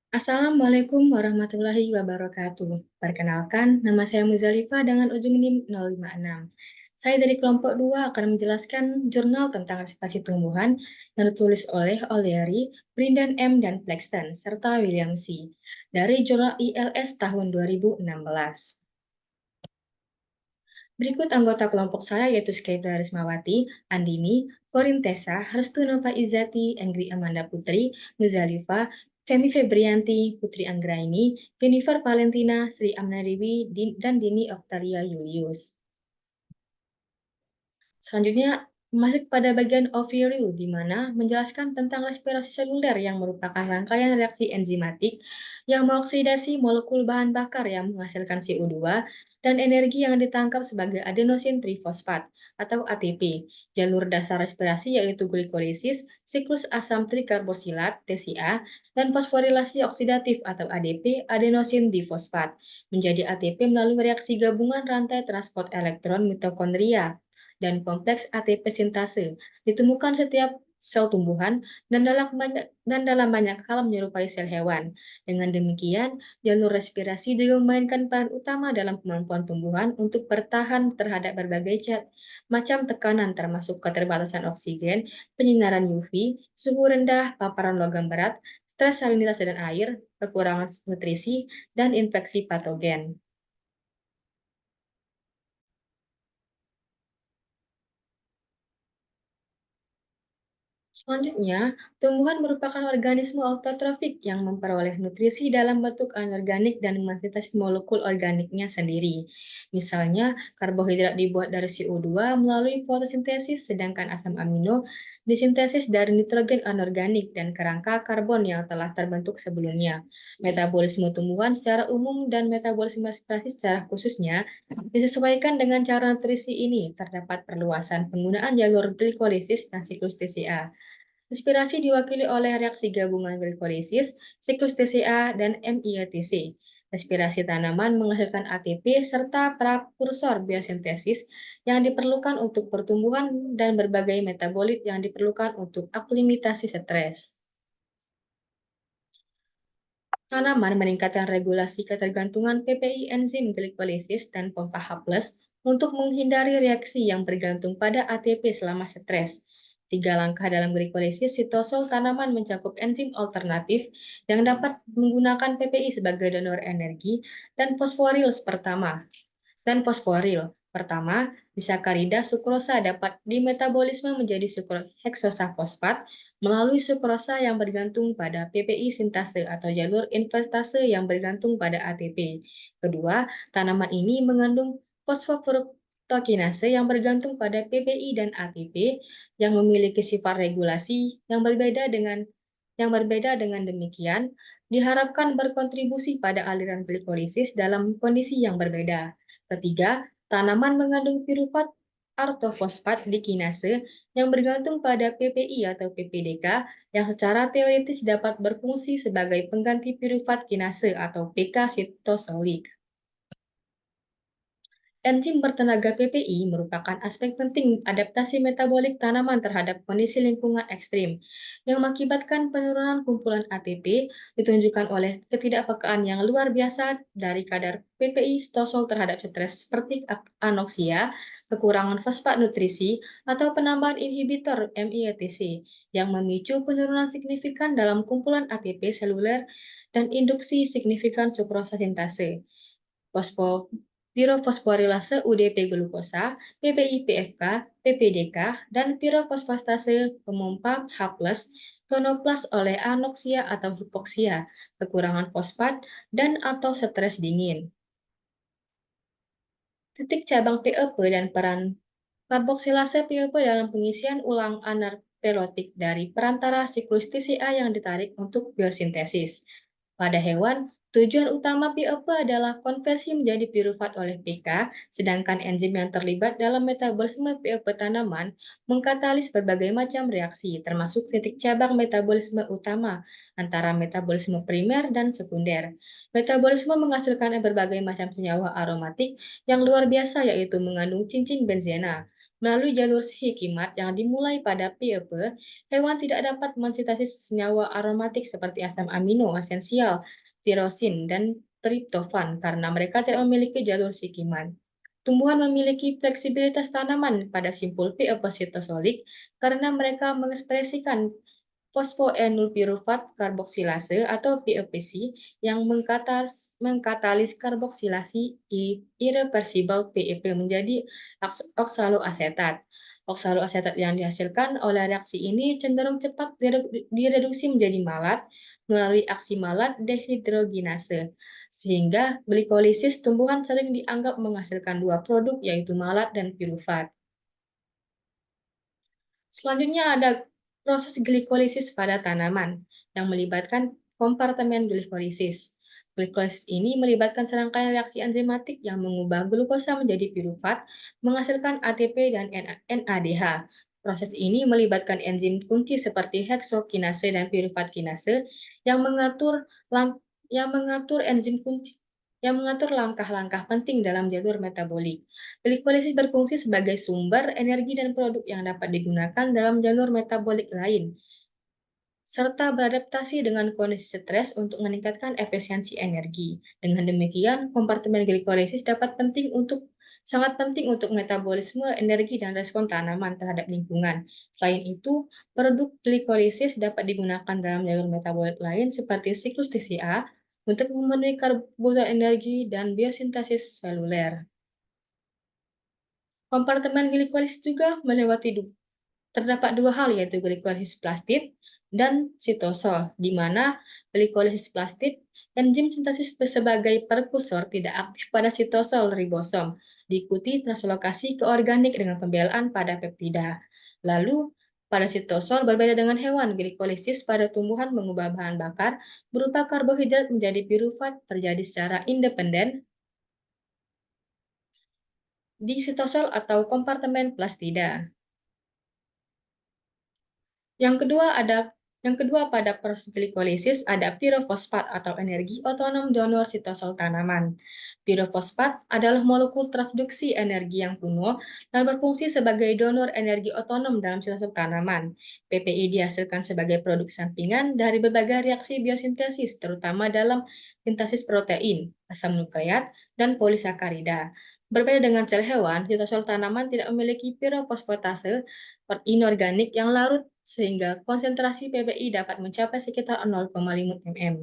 Assalamualaikum warahmatullahi wabarakatuh. Perkenalkan, nama saya Muzalifah dengan ujung NIM 056. Saya dari kelompok 2 akan menjelaskan jurnal tentang spesiasi tumbuhan yang ditulis oleh O'Leary, Brindan M. dan Flexton, serta William C. dari jurnal ILS tahun 2016. Berikut anggota kelompok saya yaitu Skytra Rismawati, Andini, Corin Tessa, Restu Nova Izzati, Engri Amanda Putri, Muzalifa, Femi Febrianti, Putri Anggraini, Jennifer Valentina, Sri Amna Dewi, dan Dini Oktaria Julius. Selanjutnya, masuk pada bagian overview, di mana menjelaskan tentang respirasi seluler yang merupakan rangkaian reaksi enzimatik yang mengoksidasi molekul bahan bakar yang menghasilkan CO2 dan energi yang ditangkap sebagai adenosin trifosfat atau ATP. Jalur dasar respirasi yaitu glikolisis, siklus asam trikarbosilat (TCA), dan fosforilasi oksidatif atau ADP, adenosin difosfat, menjadi ATP melalui reaksi gabungan rantai transport elektron mitokondria dan kompleks ATP sintase ditemukan setiap sel tumbuhan dan dalam banyak hal menyerupai sel hewan. Dengan demikian, jalur respirasi juga memainkan peran utama dalam kemampuan tumbuhan untuk bertahan terhadap berbagai macam tekanan termasuk keterbatasan oksigen, penyinaran UV, suhu rendah, paparan logam berat, stres salinitas dan air, kekurangan nutrisi, dan infeksi patogen. Selanjutnya, tumbuhan merupakan organisme autotrofik yang memperoleh nutrisi dalam bentuk anorganik dan mensintesis molekul organiknya sendiri. Misalnya, karbohidrat dibuat dari CO2 melalui fotosintesis, sedangkan asam amino disintesis dari nitrogen anorganik dan kerangka karbon yang telah terbentuk sebelumnya. Metabolisme tumbuhan secara umum dan metabolisme respirasi secara khususnya disesuaikan dengan cara nutrisi ini. Terdapat perluasan penggunaan jalur glikolisis dan siklus TCA. Respirasi diwakili oleh reaksi gabungan glikolisis, siklus TCA, dan MIATC. Respirasi tanaman menghasilkan ATP serta prekursor biosintesis yang diperlukan untuk pertumbuhan dan berbagai metabolit yang diperlukan untuk aklimatasi stres. Tanaman meningkatkan regulasi ketergantungan PPI enzim glikolisis dan pompa H+ untuk menghindari reaksi yang bergantung pada ATP selama stres. 3 langkah dalam glikolisis sitosol tanaman mencakup enzim alternatif yang dapat menggunakan PPI sebagai donor energi dan fosforil. Pertama, disakarida sukrosa dapat dimetabolisme menjadi heksosa fosfat melalui sukrosa yang bergantung pada PPI sintase atau jalur invertase yang bergantung pada ATP. Kedua, tanaman ini mengandung fosfofruktokinase yang bergantung pada PPI dan ATP yang memiliki sifat regulasi yang berbeda dengan demikian, diharapkan berkontribusi pada aliran glikolisis dalam kondisi yang berbeda. Ketiga, tanaman mengandung pirufat ortofosfat dikinase yang bergantung pada PPI atau PPDK yang secara teoritis dapat berfungsi sebagai pengganti pirufat kinase atau PK sitosolik. Enzim bertenaga PPI merupakan aspek penting adaptasi metabolik tanaman terhadap kondisi lingkungan ekstrim, yang mengakibatkan penurunan kumpulan ATP ditunjukkan oleh ketidakpekaan yang luar biasa dari kadar PPI stosol terhadap stres seperti anoksia, kekurangan fosfat nutrisi, atau penambahan inhibitor MIATC yang memicu penurunan signifikan dalam kumpulan ATP seluler dan induksi signifikan sukrosa sintase. Fosfo pirofosforilase UDP glukosa, PPI-PFK, PPDK, dan pirofosfatase pemompa H+, tonoplas oleh anoksia atau hipoksia, kekurangan fosfat, dan atau stres dingin. Titik cabang PEP dan peran karboksilase PEP dalam pengisian ulang anerpelotik dari perantara siklus TCA yang ditarik untuk biosintesis. Pada hewan, tujuan utama PEP adalah konversi menjadi pirufat oleh PK, sedangkan enzim yang terlibat dalam metabolisme PEP tanaman mengkatalis berbagai macam reaksi, termasuk titik cabang metabolisme utama antara metabolisme primer dan sekunder. Metabolisme menghasilkan berbagai macam senyawa aromatik yang luar biasa yaitu mengandung cincin benzena. Melalui jalur hikimat yang dimulai pada pupa, hewan tidak dapat mensintesis senyawa aromatik seperti asam amino esensial, tirosin, dan triptofan karena mereka tidak memiliki jalur hikimat. Tumbuhan memiliki fleksibilitas tanaman pada simpul pupa sitosolik karena mereka mengekspresikan fosfoenulpirufat karboksilase atau PEPC yang mengkatalis karboksilasi irreversibel PEP menjadi oksaloasetat. Oksaloasetat yang dihasilkan oleh reaksi ini cenderung cepat direduksi menjadi malat melalui aksi malat dehidrogenase, sehingga glikolisis tumbuhan sering dianggap menghasilkan dua produk yaitu malat dan pirufat. Selanjutnya ada proses glikolisis pada tanaman yang melibatkan kompartemen glikolisis. Glikolisis ini melibatkan serangkaian reaksi enzimatik yang mengubah glukosa menjadi pirufat, menghasilkan ATP dan NADH. Proses ini melibatkan enzim kunci seperti heksokinase dan pirufat kinase yang mengatur yang mengatur enzim kunci yang mengatur langkah-langkah penting dalam jalur metabolik. Glikolisis berfungsi sebagai sumber energi dan produk yang dapat digunakan dalam jalur metabolik lain, serta beradaptasi dengan kondisi stres untuk meningkatkan efisiensi energi. Dengan demikian, kompartemen glikolisis sangat penting untuk metabolisme energi dan respon tanaman terhadap lingkungan. Selain itu, produk glikolisis dapat digunakan dalam jalur metabolik lain seperti siklus TCA untuk memenuhi kebutuhan energi dan biosintesis seluler. Kompartemen glikolisis juga melewati terdapat dua hal yaitu glikolisis plastid dan sitosol, di mana glikolisis plastid enzim sintesis sebagai perkusor tidak aktif pada sitosol ribosom, diikuti translokasi ke organik dengan pembelaan pada peptida. Lalu, pada sitosol berbeda dengan hewan, glikolisis pada tumbuhan mengubah bahan bakar berupa karbohidrat menjadi pirufat terjadi secara independen di sitosol atau kompartemen plastida. Yang kedua pada proses glikolisis ada pirofosfat atau energi otonom donor sitosol tanaman. Pirofosfat adalah molekul transduksi energi yang kuno dan berfungsi sebagai donor energi otonom dalam sitosol tanaman. PPI dihasilkan sebagai produk sampingan dari berbagai reaksi biosintesis, terutama dalam sintesis protein, asam nukleat, dan polisakarida. Berbeda dengan sel hewan, sitosol tanaman tidak memiliki pirofosfatase inorganik yang larut sehingga konsentrasi PPI dapat mencapai sekitar 0,5 mm.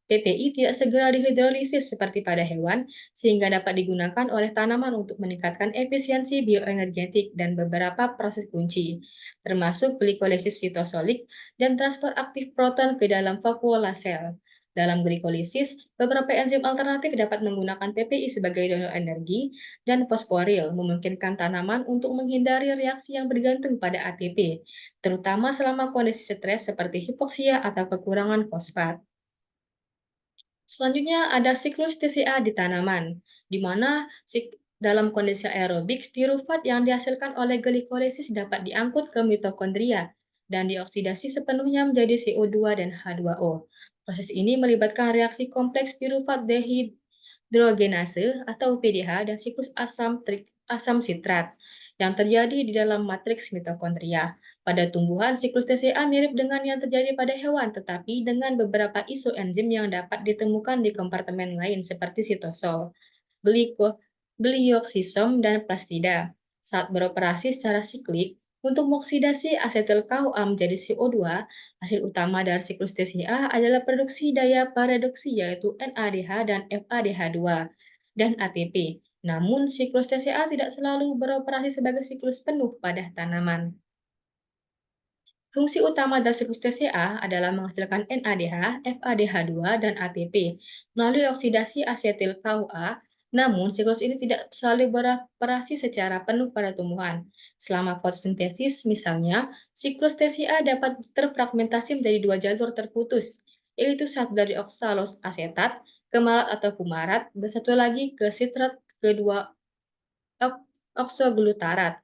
PPI tidak segera dihidrolisis seperti pada hewan, sehingga dapat digunakan oleh tanaman untuk meningkatkan efisiensi bioenergetik dan beberapa proses kunci, termasuk glikolisis sitosolik dan transport aktif proton ke dalam vakuola sel. Dalam glikolisis, beberapa enzim alternatif dapat menggunakan PPI sebagai donor energi dan fosforil, memungkinkan tanaman untuk menghindari reaksi yang bergantung pada ATP, terutama selama kondisi stres seperti hipoksia atau kekurangan fosfat. Selanjutnya ada siklus TCA di tanaman, di mana dalam kondisi aerobik, pirufat yang dihasilkan oleh glikolisis dapat diangkut ke mitokondria dan dioksidasi sepenuhnya menjadi CO2 dan H2O. Proses ini melibatkan reaksi kompleks pirufat dehidrogenase atau PDH dan siklus asam sitrat yang terjadi di dalam matriks mitokondria. Pada tumbuhan, siklus TCA mirip dengan yang terjadi pada hewan, tetapi dengan beberapa isoenzim yang dapat ditemukan di kompartemen lain seperti sitosol, glioksisom, dan plastida. Saat beroperasi secara siklik, untuk mengoksidasi asetil KUA menjadi CO2, hasil utama dari siklus TCA adalah produksi daya paradoksi yaitu NADH dan FADH2 dan ATP. Namun, siklus TCA tidak selalu beroperasi sebagai siklus penuh pada tanaman. Fungsi utama dari siklus TCA adalah menghasilkan NADH, FADH2, dan ATP melalui oksidasi asetil KUA. Namun, siklus ini tidak selalu beroperasi secara penuh pada tumbuhan. Selama fotosintesis, misalnya, siklus TCA dapat terfragmentasi menjadi dua jalur terputus, yaitu satu dari oksalos asetat ke malat atau fumarat, dan satu lagi ke sitrat kedua oksoglutarat.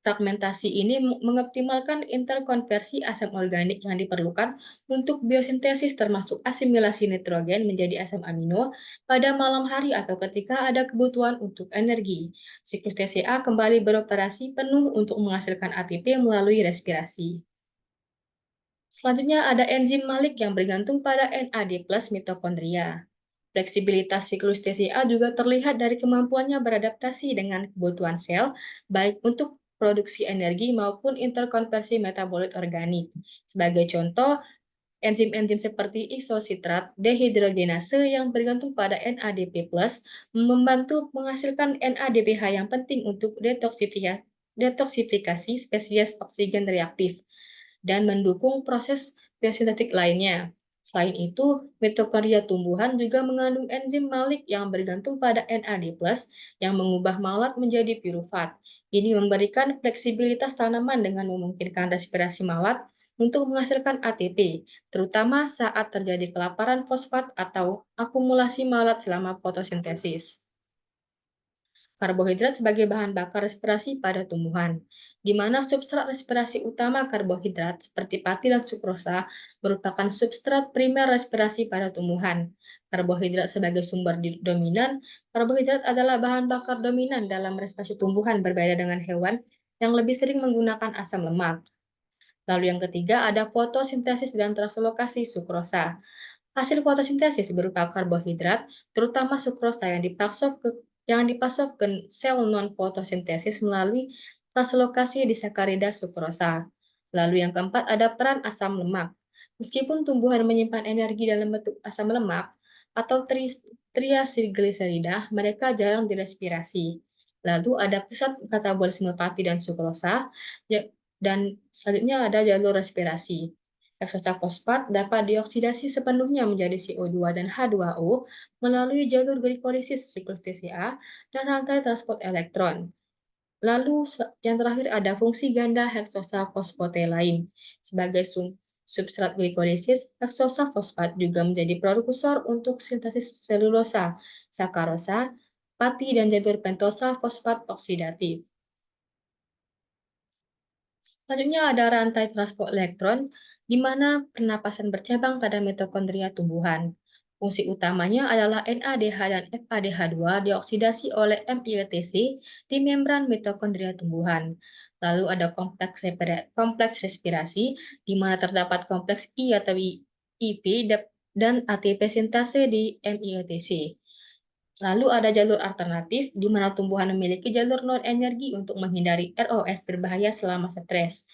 Fragmentasi ini mengoptimalkan interkonversi asam organik yang diperlukan untuk biosintesis termasuk asimilasi nitrogen menjadi asam amino pada malam hari atau ketika ada kebutuhan untuk energi. Siklus TCA kembali beroperasi penuh untuk menghasilkan ATP melalui respirasi. Selanjutnya ada enzim malik yang bergantung pada NAD plus mitokondria. Fleksibilitas siklus TCA juga terlihat dari kemampuannya beradaptasi dengan kebutuhan sel, baik untuk produksi energi maupun interkonversi metabolit organik. Sebagai contoh, enzim-enzim seperti isositrat dehidrogenase yang bergantung pada NADP+, membantu menghasilkan NADPH yang penting untuk detoksifikasi spesies oksigen reaktif dan mendukung proses biosintetik lainnya. Selain itu, mitokondria tumbuhan juga mengandung enzim malik yang bergantung pada NAD+ yang mengubah malat menjadi pirufat. Ini memberikan fleksibilitas tanaman dengan memungkinkan respirasi malat untuk menghasilkan ATP, terutama saat terjadi kelaparan fosfat atau akumulasi malat selama fotosintesis. Karbohidrat sebagai bahan bakar respirasi pada tumbuhan, di mana substrat respirasi utama karbohidrat seperti pati dan sukrosa merupakan substrat primer respirasi pada tumbuhan. Karbohidrat sebagai sumber dominan, karbohidrat adalah bahan bakar dominan dalam respirasi tumbuhan berbeda dengan hewan yang lebih sering menggunakan asam lemak. Lalu yang ketiga ada fotosintesis dan translokasi sukrosa. Hasil fotosintesis berupa karbohidrat, terutama sukrosa yang dipasok ke sel non-fotosintesis melalui translokasi disakarida sukrosa. Lalu yang keempat ada peran asam lemak. Meskipun tumbuhan menyimpan energi dalam bentuk asam lemak atau triasilgliserida, mereka jarang direspirasi. Lalu ada pusat katabolisme pati dan sukrosa, dan selanjutnya ada jalur respirasi. Eksosa fosfat dapat dioksidasi sepenuhnya menjadi CO2 dan H2O melalui jalur glikolisis siklus TCA dan rantai transport elektron. Lalu yang terakhir ada fungsi ganda heksosa fosfate lain. Sebagai substrat glikolisis, heksosa fosfat juga menjadi prekursor untuk sintesis selulosa, sakarosa, pati, dan jalur pentosa fosfat oksidatif. Selanjutnya ada rantai transport elektron, di mana pernapasan bercabang pada mitokondria tumbuhan. Fungsi utamanya adalah NADH dan FADH2 dioksidasi oleh MIOTC di membran mitokondria tumbuhan. Lalu ada kompleks respirasi, di mana terdapat kompleks I atau IP dan ATP sintase di MIOTC. Lalu ada jalur alternatif, di mana tumbuhan memiliki jalur non-energi untuk menghindari ROS berbahaya selama stres.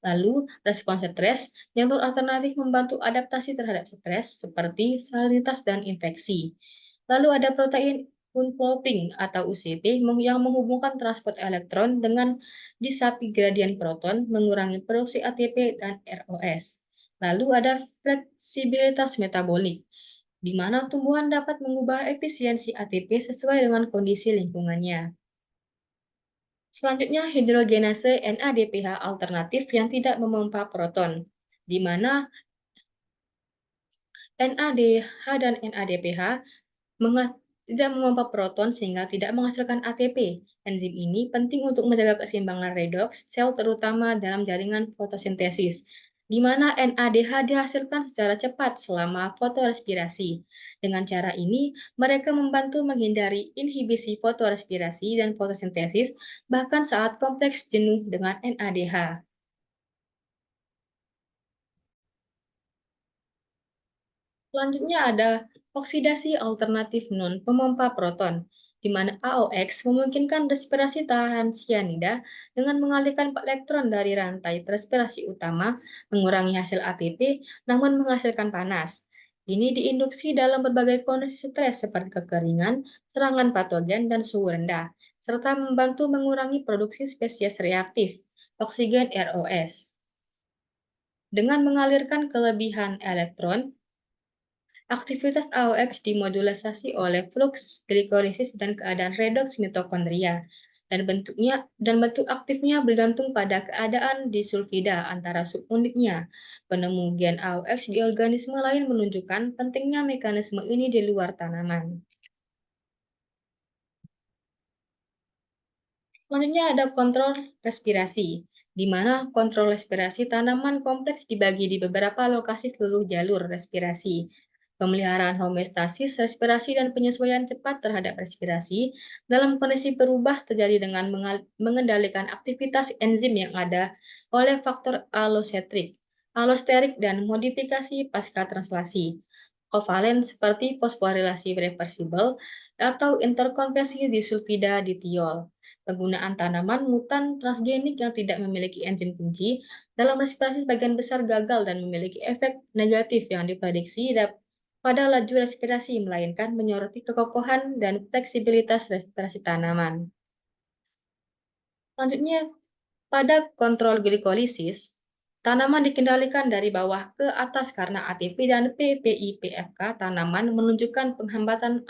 Lalu, respon stres, jalur alternatif membantu adaptasi terhadap stres seperti salinitas dan infeksi. Lalu ada protein unfolding atau UCP yang menghubungkan transport elektron dengan disapi gradien proton, mengurangi produksi ATP dan ROS. Lalu ada fleksibilitas metabolik, di mana tumbuhan dapat mengubah efisiensi ATP sesuai dengan kondisi lingkungannya. Selanjutnya, hidrogenase NADPH alternatif yang tidak memompa proton, di mana NADH dan NADPH tidak memompa proton sehingga tidak menghasilkan ATP. Enzim ini penting untuk menjaga keseimbangan redoks sel terutama dalam jaringan fotosintesis, di mana NADH dihasilkan secara cepat selama fotorespirasi. Dengan cara ini, mereka membantu menghindari inhibisi fotorespirasi dan fotosintesis bahkan saat kompleks jenuh dengan NADH. Selanjutnya ada oksidasi alternatif non-pemompa proton, di mana AOX memungkinkan respirasi tahan sianida dengan mengalihkan elektron dari rantai respirasi utama, mengurangi hasil ATP, namun menghasilkan panas. Ini diinduksi dalam berbagai kondisi stres seperti kekeringan, serangan patogen, dan suhu rendah, serta membantu mengurangi produksi spesies reaktif, oksigen ROS. Dengan mengalirkan kelebihan elektron, aktivitas AOX dimodulasi oleh fluks glikolisis dan keadaan redoks mitokondria, dan bentuk aktifnya bergantung pada keadaan disulfida antara subunitnya. Penemu gen AOX di organisme lain menunjukkan pentingnya mekanisme ini di luar tanaman. Selanjutnya ada kontrol respirasi, di mana kontrol respirasi tanaman kompleks dibagi di beberapa lokasi seluruh jalur respirasi. Pemeliharaan homeostasis respirasi dan penyesuaian cepat terhadap respirasi dalam kondisi berubah terjadi dengan mengendalikan aktivitas enzim yang ada oleh faktor allosterik dan modifikasi pasca translasi. Kovalen seperti fosforilasi reversibel atau interkonversi disulfida ditiol. Penggunaan tanaman mutan transgenik yang tidak memiliki enzim kunci dalam respirasi sebagian besar gagal dan memiliki efek negatif yang diprediksi pada laju respirasi, melainkan menyoroti kekokohan dan fleksibilitas respirasi tanaman. Selanjutnya, pada kontrol glikolisis, tanaman dikendalikan dari bawah ke atas karena ATP dan PPI-PFK tanaman menunjukkan penghambatan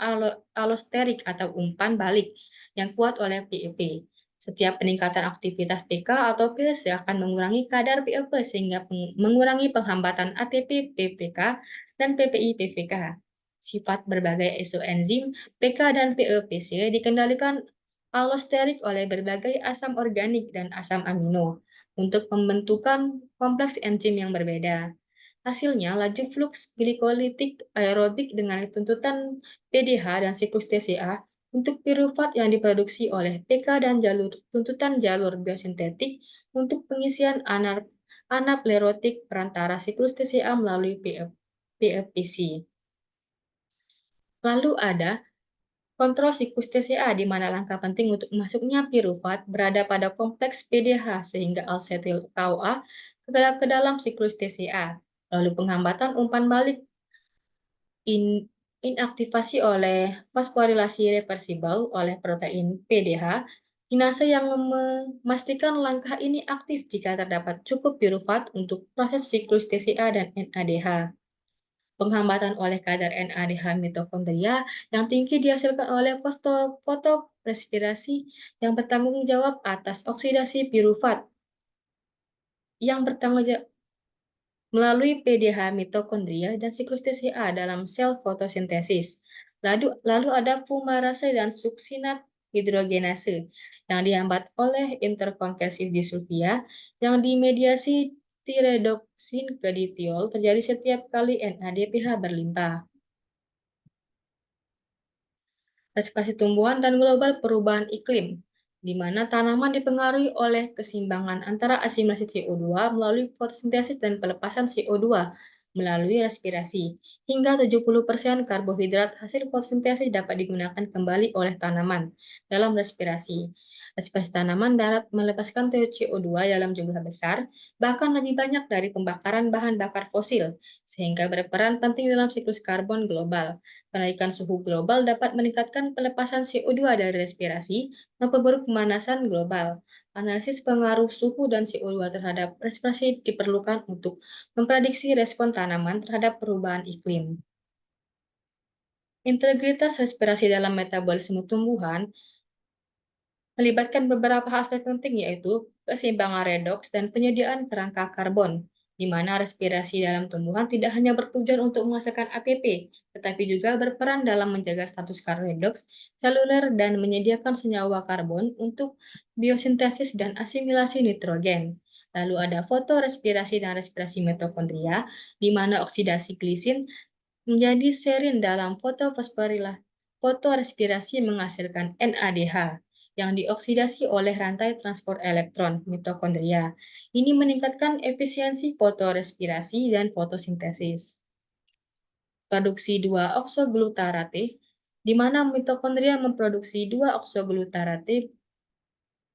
alosterik atau umpan balik yang kuat oleh PEP. Setiap peningkatan aktivitas PK atau PS akan mengurangi kadar PEP sehingga mengurangi penghambatan ATP, PPK, dan PPI, PVK. Sifat berbagai isoenzim PK dan PEPC dikendalikan allosterik oleh berbagai asam organik dan asam amino untuk pembentukan kompleks enzim yang berbeda. Hasilnya, laju fluks glikolitik aerobik dengan tuntutan PDH dan siklus TCA untuk pirufat yang diproduksi oleh PK dan tuntutan jalur biosintetik untuk pengisian anaplerotik perantara siklus TCA melalui PFPC. Lalu ada kontrol siklus TCA, di mana langkah penting untuk masuknya pirufat berada pada kompleks PDH sehingga alsetil KOA ke dalam siklus TCA. Lalu penghambatan umpan balik inaktivasi oleh fosforilasi reversibel oleh protein PDH, kinase yang memastikan langkah ini aktif jika terdapat cukup pirufat untuk proses siklus TCA dan NADH. Penghambatan oleh kadar NADH mitokondria yang tinggi dihasilkan oleh fotorespirasi yang bertanggung jawab atas oksidasi pirufat yang bertanggung jawab melalui PDH mitokondria dan siklus TCA dalam sel fotosintesis. Lalu ada fumarase dan suksinat hidrogenase yang dihambat oleh interkonversi disulfia yang dimediasi tiredoksin ke ditiol terjadi setiap kali NADPH berlimpah. Respirasi tumbuhan dan global perubahan iklim, di mana tanaman dipengaruhi oleh keseimbangan antara asimilasi CO2 melalui fotosintesis dan pelepasan CO2 melalui respirasi. Hingga 70% karbohidrat hasil fotosintesis dapat digunakan kembali oleh tanaman dalam respirasi. Respirasi tanaman darat melepaskan CO2 dalam jumlah besar, bahkan lebih banyak dari pembakaran bahan bakar fosil, sehingga berperan penting dalam siklus karbon global. Kenaikan suhu global dapat meningkatkan pelepasan CO2 dari respirasi, memperburuk pemanasan global. Analisis pengaruh suhu dan CO2 terhadap respirasi diperlukan untuk memprediksi respon tanaman terhadap perubahan iklim. Integritas respirasi dalam metabolisme tumbuhan melibatkan beberapa aspek penting, yaitu keseimbangan redoks dan penyediaan kerangka karbon, di mana respirasi dalam tumbuhan tidak hanya bertujuan untuk menghasilkan ATP, tetapi juga berperan dalam menjaga status redoks seluler dan menyediakan senyawa karbon untuk biosintesis dan asimilasi nitrogen. Lalu ada fotorespirasi dan respirasi mitokondria, di mana oksidasi glisin menjadi serin dalam fotorespirasi menghasilkan NADH yang dioksidasi oleh rantai transport elektron mitokondria. Ini meningkatkan efisiensi fotorespirasi dan fotosintesis. Produksi 2-oksoglutarate, di mana mitokondria memproduksi 2-oksoglutarate,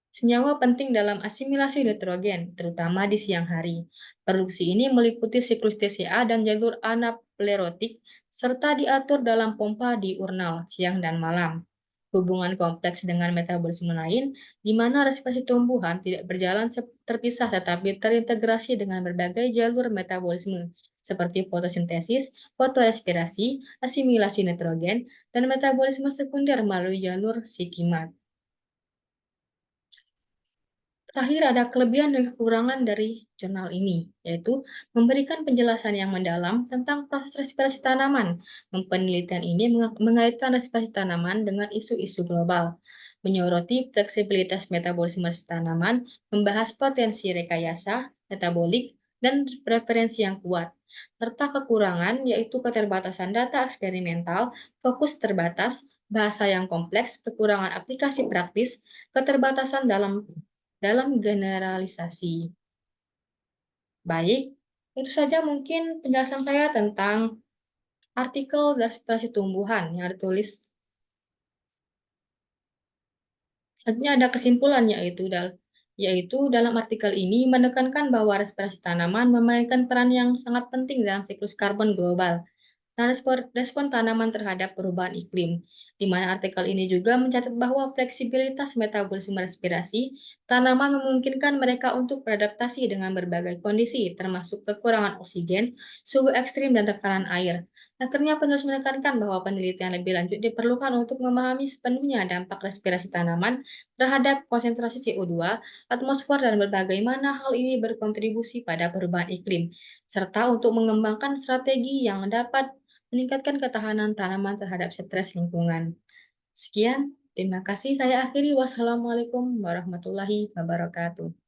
senyawa penting dalam asimilasi nitrogen, terutama di siang hari. Produksi ini meliputi siklus TCA dan jalur anaplerotik, serta diatur dalam pompa diurnal siang dan malam. Hubungan kompleks dengan metabolisme lain, di mana respirasi tumbuhan tidak berjalan terpisah tetapi terintegrasi dengan berbagai jalur metabolisme, seperti fotosintesis, fotorespirasi, asimilasi nitrogen, dan metabolisme sekunder melalui jalur psikimat. Terakhir ada kelebihan dan kekurangan dari jurnal ini, yaitu memberikan penjelasan yang mendalam tentang proses respirasi tanaman. Penelitian ini mengaitkan respirasi tanaman dengan isu-isu global. menyoroti fleksibilitas metabolisme tanaman, membahas potensi rekayasa, metabolik, dan preferensi yang kuat, serta kekurangan yaitu keterbatasan data eksperimental, fokus terbatas, bahasa yang kompleks, kekurangan aplikasi praktis, keterbatasan dalam generalisasi. Baik, itu saja mungkin penjelasan saya tentang artikel adaptasi tumbuhan yang ditulis. Selanjutnya ada kesimpulan yaitu dalam artikel ini menekankan bahwa respirasi tanaman memainkan peran yang sangat penting dalam siklus karbon global. Nah, respon tanaman terhadap perubahan iklim, di mana artikel ini juga mencatat bahwa fleksibilitas metabolisme respirasi tanaman memungkinkan mereka untuk beradaptasi dengan berbagai kondisi, termasuk kekurangan oksigen, suhu ekstrim, dan tekanan air. Akhirnya, penulis menekankan bahwa penelitian lebih lanjut diperlukan untuk memahami sepenuhnya dampak respirasi tanaman terhadap konsentrasi CO2, atmosfer, dan bagaimana hal ini berkontribusi pada perubahan iklim, serta untuk mengembangkan strategi yang dapat meningkatkan ketahanan tanaman terhadap stres lingkungan. Sekian, terima kasih. Saya akhiri. Wassalamualaikum warahmatullahi wabarakatuh.